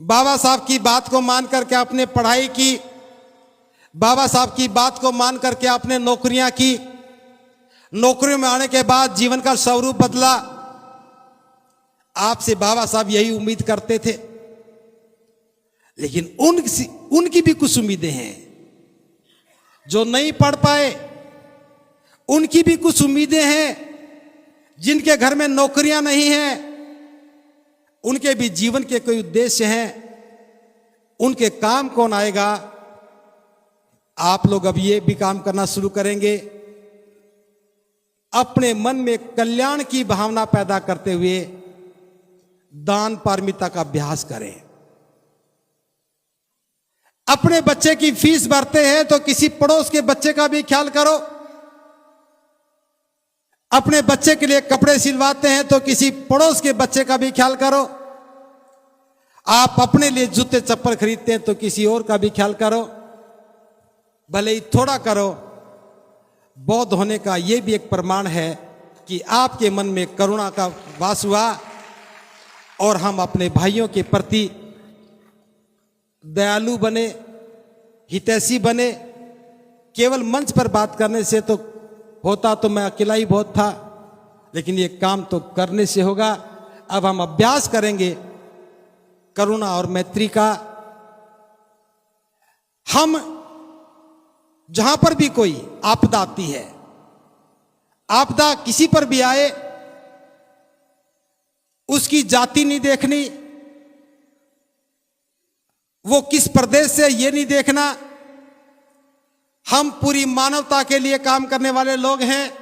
बाबा साहब की बात को मान करके आपने पढ़ाई की, बाबा साहब की बात को मान करके आपने नौकरियां की, नौकरियों में आने के बाद जीवन का स्वरूप बदला। आपसे बाबा साहब यही उम्मीद करते थे, लेकिन उनकी भी कुछ उम्मीदें हैं। जो नहीं पढ़ पाए उनकी भी कुछ उम्मीदें हैं, जिनके घर में नौकरियां नहीं हैं उनके भी जीवन के कोई उद्देश्य हैं। उनके काम कौन आएगा? आप लोग अब ये भी काम करना शुरू करेंगे, अपने मन में कल्याण की भावना पैदा करते हुए दान पारमिता का अभ्यास करें। अपने बच्चे की फीस भरते हैं तो किसी पड़ोस के बच्चे का भी ख्याल करो। अपने बच्चे के लिए कपड़े सिलवाते हैं तो किसी पड़ोस के बच्चे का भी ख्याल करो। आप अपने लिए जूते चप्पल खरीदते हैं तो किसी और का भी ख्याल करो। भले ही थोड़ा करो। बौद्ध होने का यह भी एक प्रमाण है कि आपके मन में करुणा का वास हुआ और हम अपने भाइयों के प्रति दयालु बने, हितैषी बने। केवल मंच पर बात करने से तो होता तो मैं अकेला ही बहुत था, लेकिन ये काम तो करने से होगा। अब हम अभ्यास करेंगे करुणा और मैत्री का। हम जहां पर भी कोई आपदा आती है, आपदा किसी पर भी आए, उसकी जाति नहीं देखनी, वो किस प्रदेश से ये नहीं देखना। हम पूरी मानवता के लिए काम करने वाले लोग हैं।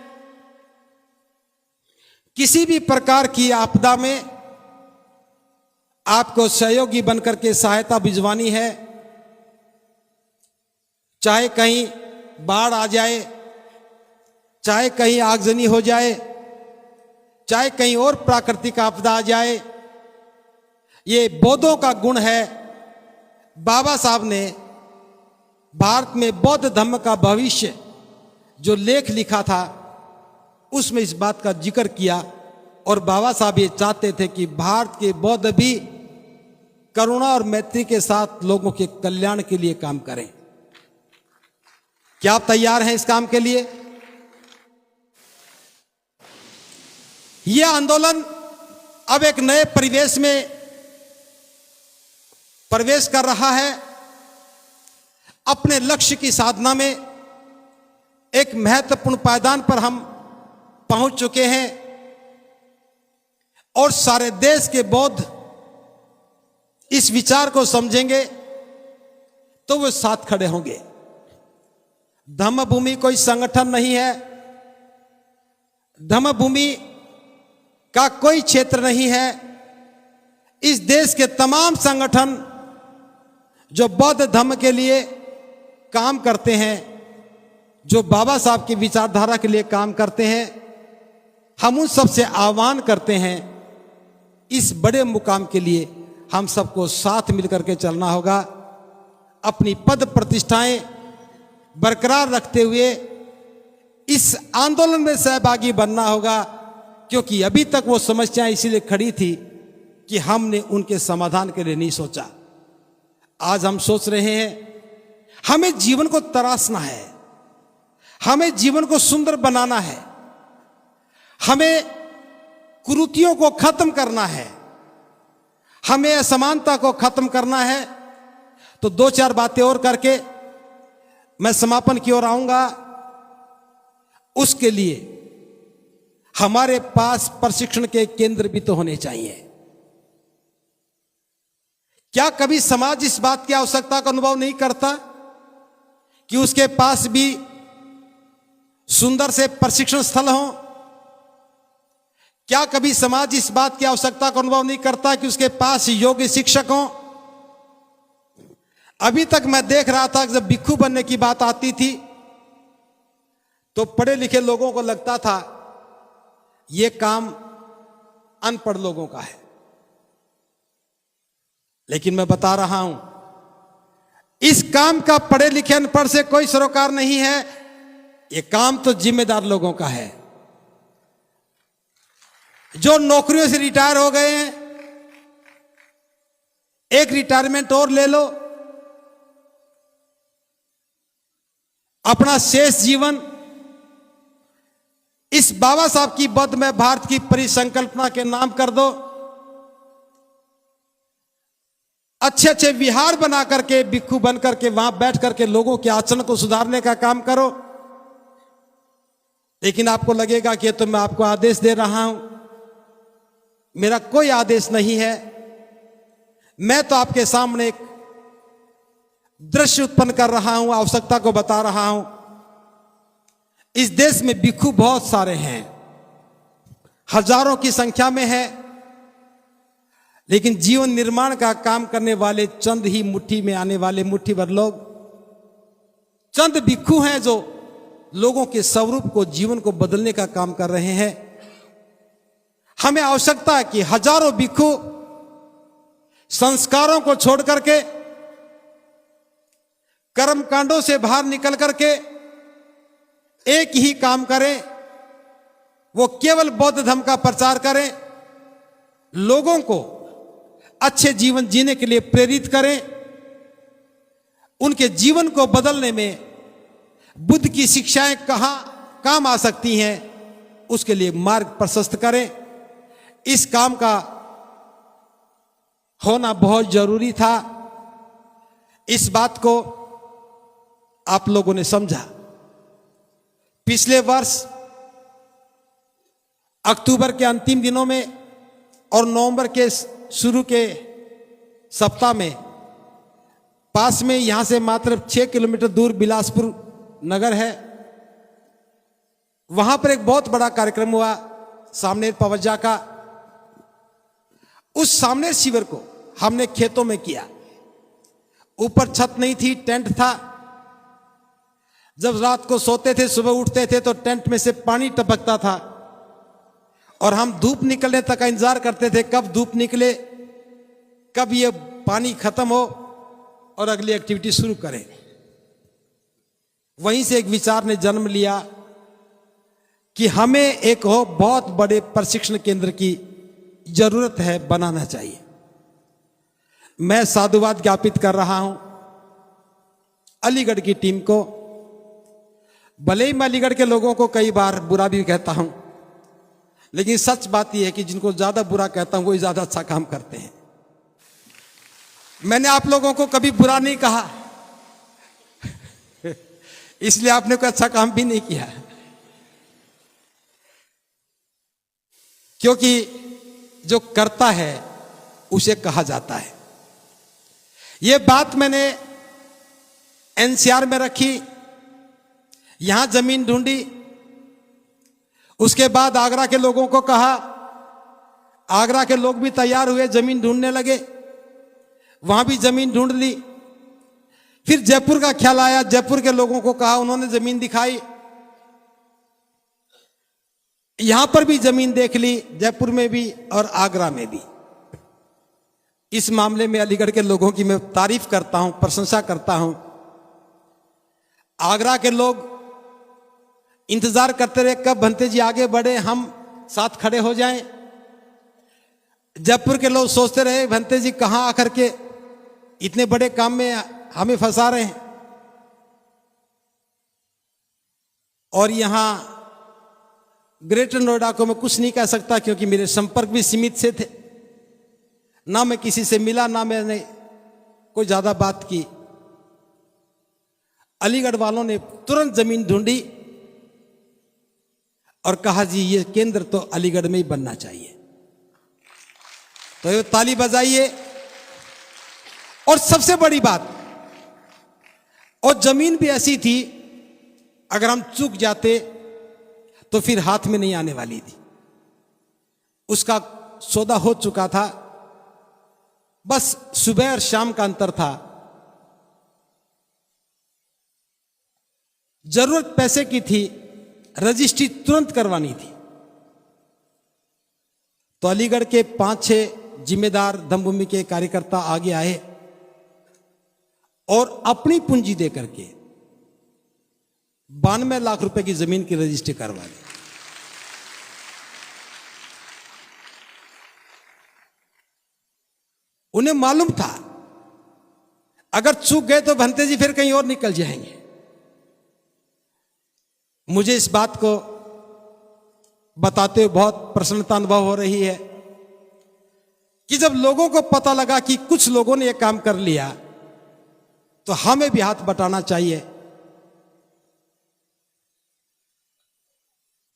किसी भी प्रकार की आपदा में आपको सहयोगी बनकर के सहायता भिजवानी है। चाहे कहीं बाढ़ आ जाए, चाहे कहीं आगजनी हो जाए, चाहे कहीं और प्राकृतिक आपदा आ जाए, ये बौद्धों का गुण है। बाबा साहब ने भारत में बौद्ध धर्म का भविष्य जो लेख लिखा था उसमें इस बात का जिक्र किया, और बाबा साहब ये चाहते थे कि भारत के बौद्ध भी करुणा और मैत्री के साथ लोगों के कल्याण के लिए काम करें। क्या आप तैयार हैं इस काम के लिए? यह आंदोलन अब एक नए परिवेश में प्रवेश कर रहा है। अपने लक्ष्य की साधना में एक महत्वपूर्ण पायदान पर हम पहुंच चुके हैं और सारे देश के बौद्ध इस विचार को समझेंगे तो वो साथ खड़े होंगे। धम्मभूमि कोई संगठन नहीं है, धम्मभूमि का कोई क्षेत्र नहीं है। इस देश के तमाम संगठन जो बौद्ध धर्म के लिए काम करते हैं, जो बाबा साहब की विचारधारा के लिए काम करते हैं, हम उन सबसे आह्वान करते हैं इस बड़े मुकाम के लिए हम सबको साथ मिलकर के चलना होगा। अपनी पद प्रतिष्ठाएं बरकरार रखते हुए इस आंदोलन में सहभागी बनना होगा, क्योंकि अभी तक वो समस्याएं इसीलिए खड़ी थी कि हमने उनके समाधान के लिए नहीं सोचा। आज हम सोच रहे हैं। हमें जीवन को तराशना है, हमें जीवन को सुंदर बनाना है, हमें कुरीतियों को खत्म करना है, हमें असमानता को खत्म करना है। तो दो चार बातें और करके मैं समापन की ओर आऊंगा। उसके लिए हमारे पास प्रशिक्षण के केंद्र भी तो होने चाहिए। क्या कभी समाज इस बात की आवश्यकता का अनुभव नहीं करता कि उसके पास भी सुंदर से प्रशिक्षण स्थल हो? क्या कभी समाज इस बात की आवश्यकता का अनुभव नहीं करता कि उसके पास योग्य शिक्षक हो? अभी तक मैं देख रहा था कि जब भिक्षु बनने की बात आती थी तो पढ़े लिखे लोगों को लगता था यह काम अनपढ़ लोगों का है। लेकिन मैं बता रहा हूं, इस काम का पढ़े लिखे अनपढ़ से कोई सरोकार नहीं है। यह काम तो जिम्मेदार लोगों का है जो नौकरियों से रिटायर हो गए हैं, एक रिटायरमेंट और ले लो, अपना शेष जीवन इस बाबा साहब की बौद्ध में भारत की परिसंकल्पना के नाम कर दो। अच्छे अच्छे विहार बना करके, भिक्षु बन करके वहां बैठ करके लोगों के आचरण को सुधारने का काम करो। लेकिन आपको लगेगा कि तो मैं आपको आदेश दे रहा हूं, मेरा कोई आदेश नहीं है। मैं तो आपके सामने एक दृश्य उत्पन्न कर रहा हूं, आवश्यकता को बता रहा हूं। इस देश में भिक्षु बहुत सारे हैं, हजारों की संख्या में है, लेकिन जीवन निर्माण का काम करने वाले चंद ही, मुट्ठी में आने वाले मुट्ठी भर लोग, चंद भिक्षु हैं जो लोगों के स्वरूप को, जीवन को बदलने का काम कर रहे हैं। हमें आवश्यकता है कि हजारों भिक्षु संस्कारों को छोड़ करके, कर्मकांडों से बाहर निकल करके एक ही काम करें, वो केवल बौद्ध धर्म का प्रचार करें, लोगों को अच्छे जीवन जीने के लिए प्रेरित करें, उनके जीवन को बदलने में बुद्ध की शिक्षाएं कहां काम आ सकती हैं, उसके लिए मार्ग प्रशस्त करें। इस काम का होना बहुत जरूरी था। इस बात को आप लोगों ने समझा। पिछले वर्ष अक्टूबर के अंतिम दिनों में और नवंबर के शुरू के सप्ताह में पास में, यहां से मात्र 6 किलोमीटर दूर बिलासपुर नगर है, वहां पर एक बहुत बड़ा कार्यक्रम हुआ सामनेर पवज्जा का। उस सामनेर शिविर को हमने खेतों में किया। ऊपर छत नहीं थी, टेंट था। जब रात को सोते थे, सुबह उठते थे तो टेंट में से पानी टपकता था और हम धूप निकलने तक का इंतजार करते थे, कब धूप निकले, कब ये पानी खत्म हो और अगली एक्टिविटी शुरू करें। वहीं से एक विचार ने जन्म लिया कि हमें एक हो बहुत बड़े प्रशिक्षण केंद्र की जरूरत है, बनाना चाहिए। मैं साधुवाद ज्ञापित कर रहा हूं अलीगढ़ की टीम को। भले ही मैं अलीगढ़ के लोगों को कई बार बुरा भी कहता हूं, लेकिन सच बात यह है कि जिनको ज्यादा बुरा कहता हूं वही ज्यादा अच्छा काम करते हैं। मैंने आप लोगों को कभी बुरा नहीं कहा, इसलिए आपने कोई अच्छा काम भी नहीं किया, क्योंकि जो करता है उसे कहा जाता है। यह बात मैंने एनसीआर में रखी, यहां जमीन ढूंढी, उसके बाद आगरा के लोगों को कहा, आगरा के लोग भी तैयार हुए, जमीन ढूंढने लगे, वहां भी जमीन ढूंढ ली। फिर जयपुर का ख्याल आया, जयपुर के लोगों को कहा, उन्होंने जमीन दिखाई, यहां पर भी जमीन देख ली, जयपुर में भी और आगरा में भी। इस मामले में अलीगढ़ के लोगों की मैं तारीफ करता हूं, प्रशंसा करता हूं। आगरा के लोग इंतजार करते रहे कब भंते जी आगे बढ़े, हम साथ खड़े हो जाएं। जयपुर के लोग सोचते रहे भंते जी कहां आकर के इतने बड़े काम में हमें फंसा रहे हैं। और यहां ग्रेटर नोएडा को मैं कुछ नहीं कह सकता, क्योंकि मेरे संपर्क भी सीमित से थे, ना मैं किसी से मिला, ना मैंने कोई ज्यादा बात की। अलीगढ़ वालों ने तुरंत जमीन ढूंढी और कहा जी ये केंद्र तो अलीगढ़ में ही बनना चाहिए। तो ये ताली बजाइए। और सबसे बड़ी बात, और जमीन भी ऐसी थी अगर हम चूक जाते तो फिर हाथ में नहीं आने वाली थी, उसका सौदा हो चुका था, बस सुबह और शाम का अंतर था। जरूरत पैसे की थी, रजिस्ट्री तुरंत करवानी थी। तो अलीगढ़ के 5-6 जिम्मेदार धम्मभूमि के कार्यकर्ता आगे आए और अपनी पूंजी दे करके 92 लाख रुपए की जमीन की रजिस्ट्री करवा दी। उन्हें मालूम था अगर चूक गए तो भंते जी फिर कहीं और निकल जाएंगे। मुझे इस बात को बताते हुए बहुत प्रसन्नता अनुभव हो रही है कि जब लोगों को पता लगा कि कुछ लोगों ने यह काम कर लिया तो हमें भी हाथ बटाना चाहिए।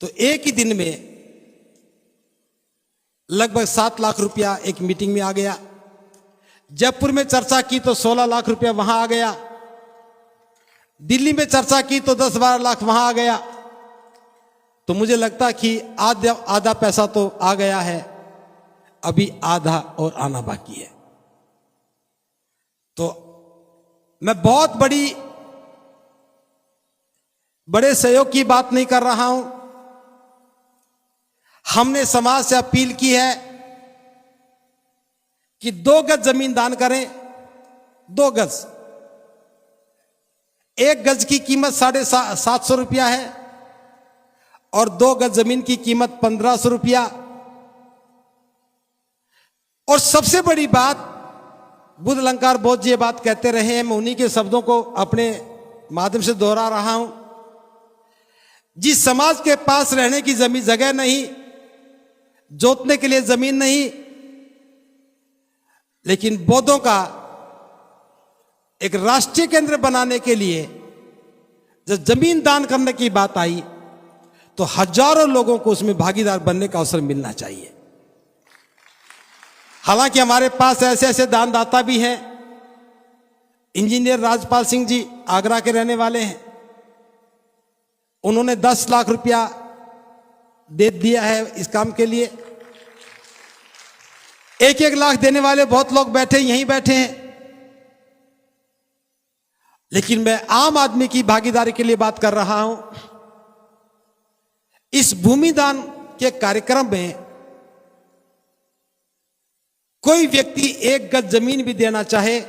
तो एक ही दिन में लगभग 7 लाख रुपया एक मीटिंग में आ गया। जयपुर में चर्चा की तो 16 लाख रुपया वहां आ गया। दिल्ली में चर्चा की तो 10-12 लाख वहां आ गया। तो मुझे लगता कि आधा पैसा तो आ गया है, अभी आधा और आना बाकी है। तो मैं बहुत बड़े सहयोग की बात नहीं कर रहा हूं। हमने समाज से अपील की है कि 2 गज जमीन दान करें। 2 गज, 1 गज की कीमत 750 रुपया है और 2 गज जमीन की कीमत 1500 रुपया। और सबसे बड़ी बात, बुद्ध अलंकार बोध जी ये बात कहते रहे हैं, मैं उन्हीं के शब्दों को अपने माध्यम से दोहरा रहा हूं। जिस समाज के पास रहने की जमीन जगह नहीं, जोतने के लिए जमीन नहीं, लेकिन बौद्धों का एक राष्ट्रीय केंद्र बनाने के लिए जब जमीन दान करने की बात आई तो हजारों लोगों को उसमें भागीदार बनने का अवसर मिलना चाहिए। हालांकि हमारे पास ऐसे ऐसे दानदाता भी हैं। इंजीनियर राजपाल सिंह जी आगरा के रहने वाले हैं, उन्होंने 10 लाख रुपया दे दिया है इस काम के लिए। 1-1 लाख देने वाले बहुत लोग बैठे, यहीं बैठे हैं। लेकिन मैं आम आदमी की भागीदारी के लिए बात कर रहा हूं। इस भूमि दान के कार्यक्रम में कोई व्यक्ति 1 गज जमीन भी देना चाहे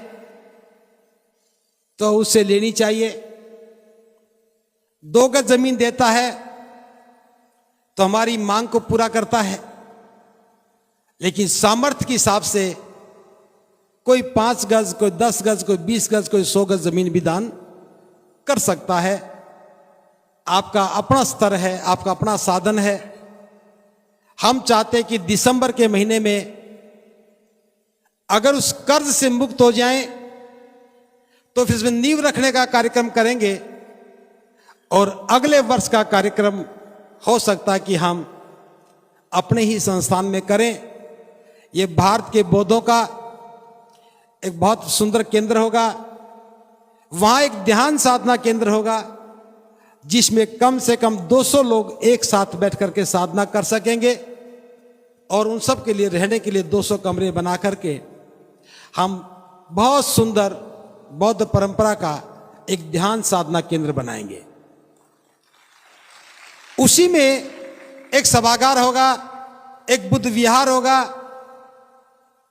तो उसे लेनी चाहिए। 2 गज जमीन देता है तो हमारी मांग को पूरा करता है, लेकिन सामर्थ्य के हिसाब से कोई 5 गज, कोई 10 गज, कोई 20 गज, कोई 100 गज जमीन भी दान कर सकता है। आपका अपना स्तर है, आपका अपना साधन है। हम चाहते हैं कि दिसंबर के महीने में अगर उस कर्ज से मुक्त हो जाएं तो फिर इसमें नींव रखने का कार्यक्रम करेंगे और अगले वर्ष का कार्यक्रम हो सकता है कि हम अपने ही संस्थान में करें। ये भारत के बौद्धों का एक बहुत सुंदर केंद्र होगा। वहां एक ध्यान साधना केंद्र होगा जिसमें कम से कम 200 लोग एक साथ बैठ करके साधना कर सकेंगे और उन सब के लिए रहने के लिए 200 कमरे बना करके हम बहुत सुंदर बौद्ध परंपरा का एक ध्यान साधना केंद्र बनाएंगे। उसी में एक सभागार होगा, एक बुद्ध विहार होगा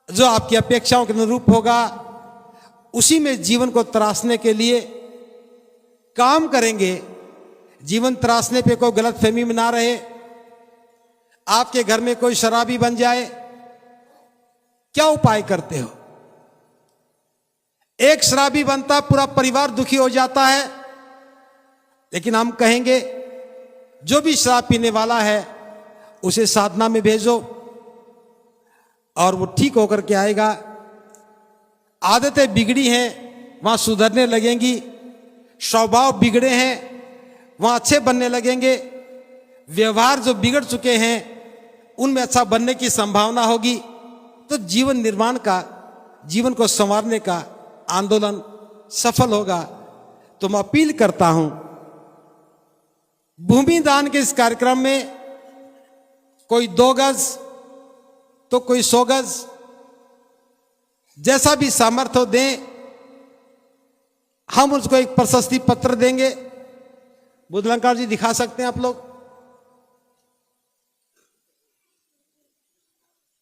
जो आपकी अपेक्षाओं के अनुरूप होगा। उसी में जीवन को तराशने के लिए काम करेंगे। जीवन तराशने पे कोई गलतफहमी में ना रहे। आपके घर में कोई शराबी बन जाए, क्या उपाय करते हो? एक शराबी बनता पूरा परिवार दुखी हो जाता है। लेकिन हम कहेंगे जो भी शराब पीने वाला है उसे साधना में भेजो और वो ठीक होकर के आएगा। आदतें बिगड़ी हैं वहां सुधरने लगेंगी, स्वभाव बिगड़े हैं वहां अच्छे बनने लगेंगे, व्यवहार जो बिगड़ चुके हैं उनमें अच्छा बनने की संभावना होगी। तो जीवन निर्माण का, जीवन को संवारने का आंदोलन सफल होगा। तो मैं अपील करता हूं, भूमि दान के इस कार्यक्रम में कोई 2 गज तो कोई 100 गज, जैसा भी सामर्थ्य हो दें। हम उसको एक प्रशस्ति पत्र देंगे। बुद्ध अलंकार जी दिखा सकते हैं आप लोग।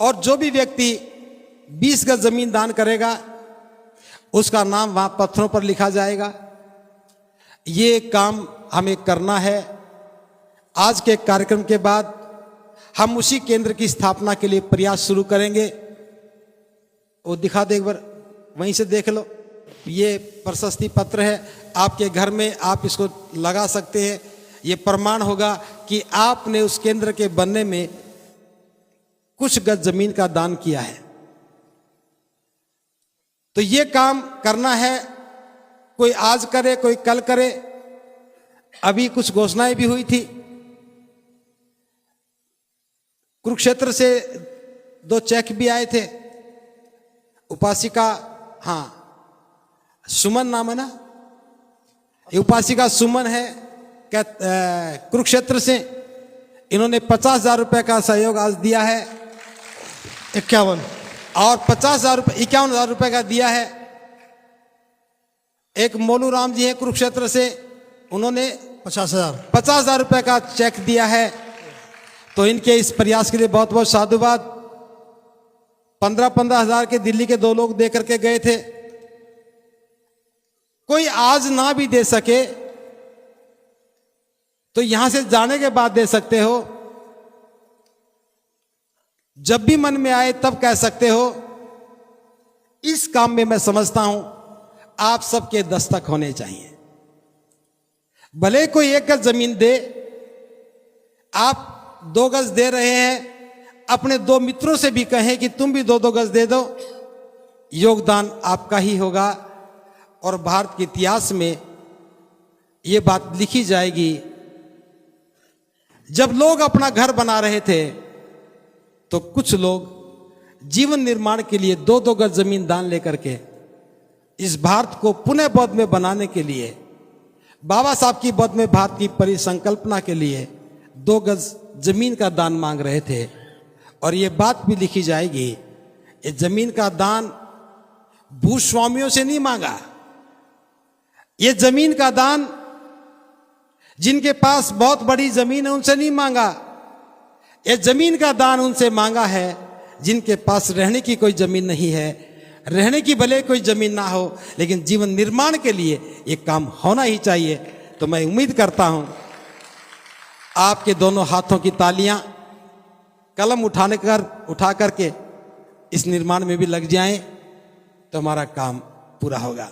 और जो भी व्यक्ति 20 गज जमीन दान करेगा उसका नाम वहां पत्थरों पर लिखा जाएगा। ये काम हमें करना है। आज के कार्यक्रम के बाद हम उसी केंद्र की स्थापना के लिए प्रयास शुरू करेंगे। वो दिखा दे एक बार, वहीं से देख लो। ये प्रशस्ति पत्र है, आपके घर में आप इसको लगा सकते हैं। ये प्रमाण होगा कि आपने उस केंद्र के बनने में कुछ गज जमीन का दान किया है। तो ये काम करना है, कोई आज करे कोई कल करे। अभी कुछ घोषणाएं भी हुई थी, कुरुक्षेत्र से 2 चेक भी आए थे। उपासिका, हाँ सुमन नाम है ना, ये उपासिका सुमन है, कुरुक्षेत्र से। इन्होंने 50,000 रुपए का सहयोग आज दिया है। 51 और 50,000 रुपए, 51,000 रुपए का दिया है। एक मोलू राम जी है कुरुक्षेत्र से, उन्होंने 50,000 रुपए का चेक दिया है। तो इनके इस प्रयास के लिए बहुत बहुत साधुवाद। 15-15 हजार के दिल्ली के 2 लोग दे करके गए थे। कोई आज ना भी दे सके तो यहां से जाने के बाद दे सकते हो। जब भी मन में आए तब कह सकते हो। इस काम में मैं समझता हूं आप सबके दस्तक होने चाहिए। भले कोई 1 गज जमीन दे, आप 2 गज दे रहे हैं, अपने 2 मित्रों से भी कहें कि तुम भी 2-2 गज दे दो। योगदान आपका ही होगा और भारत के इतिहास में यह बात लिखी जाएगी। जब लोग अपना घर बना रहे थे तो कुछ लोग जीवन निर्माण के लिए 2-2 गज जमीन दान लेकर के इस भारत को पुनः बौद्ध में बनाने के लिए, बाबा साहब की बौद्ध में भारत की परिसंकल्पना के लिए 2 गज जमीन का दान मांग रहे थे। और ये बात भी लिखी जाएगी, ये जमीन का दान भूस्वामियों से नहीं मांगा। ये जमीन का दान जिनके पास बहुत बड़ी जमीन है उनसे नहीं मांगा। ये जमीन का दान उनसे मांगा है जिनके पास रहने की कोई जमीन नहीं है। रहने की भले कोई जमीन ना हो, लेकिन जीवन निर्माण के लिए ये काम होना ही चाहिए। तो मैं उम्मीद करता हूं आपके दोनों हाथों की तालियां कलम उठा करके इस निर्माण में भी लग जाएं तो हमारा काम पूरा होगा।